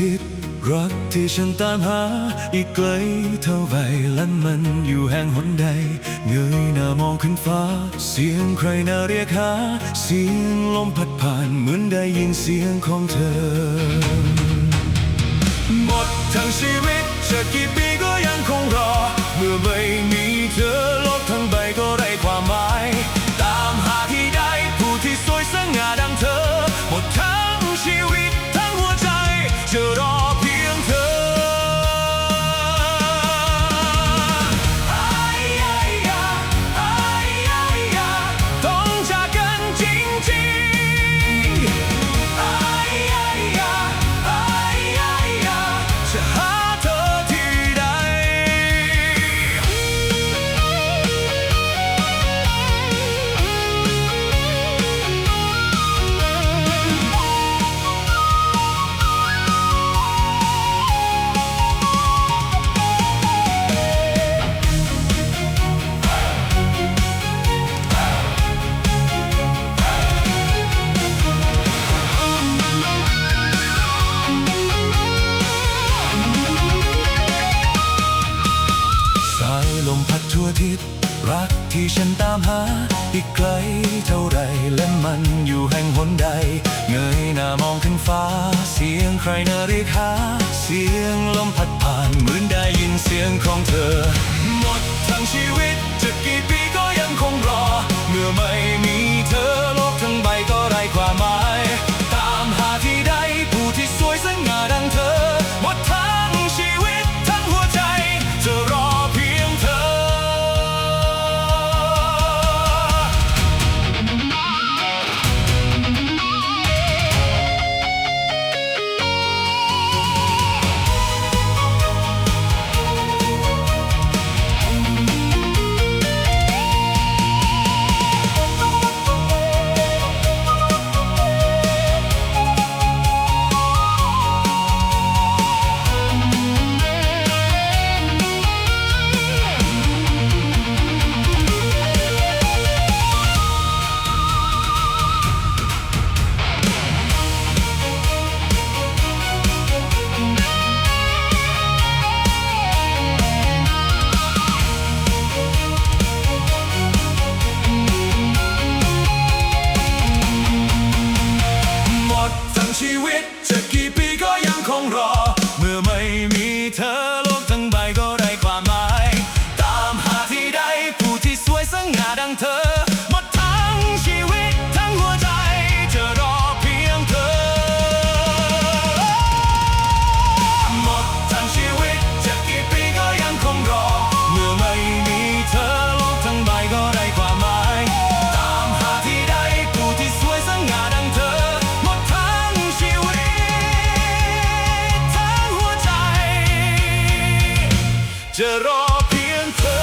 ทิศรักที่ฉันตามหาอีกไกลเท่าไรและมันอยู่แห่งหนใดเงยหน้ามองขึ้นฟ้าเสียงใครน่าเรียกหาเสียงลมพัดผ่านเหมือนได้ยินเสียงของเธอหมดทั้งชีวิตจะกี่ปีก็ยังคงรอเมื่อไม่มีเธอโลกทั้งใบก็ไร้ความหมายตามหาที่ใดผู้ที่สวยสง่าดังเธอหมดทั้งชีวิตทั้งหัวใจจะรอเพียงเธอต้องจากกันจริงๆจะหาเธอที่ใดลมพัดทั่วทิศรักที่ฉันตามหาอีกไกลเท่าไรและมันอยู่แห่งหนใดเงยหน้ามองขึ้นฟ้าเสียงใครน่าเรียกหาเสียงลมพัดผ่านเหมือนได้ยินเสียงของเธอหมดทั้งชีวิตจะกี่ปีก็ยังคงรอเมื่อไม่มีเธอโลกทั้งใบก็ไร้ความหมายตามหาที่ใดผู้ที่สวยสง่าดังเธอหมดทั้งชีวิตทั้งหัวใจจะรอชีวิตจะกี่ปีก็ยังคงรอเมื่อไม่มีเธอโลกทั้งใบก็ไร้ความหมายตามหาที่ใดผู้ที่สวยสง่าดังเธอหมดทั้งชีวิตทั้งหัวใจจะรอเพียงเธอหมดทั้งชีวิตจะกี่ปีก็ยังคงรอเมื่อไม่มีเธอโลกทั้งใบก็ไร้ความหมายตามหาที่ใดผู้ที่สวยสง่าดังเธอจะรอเพียงเธอ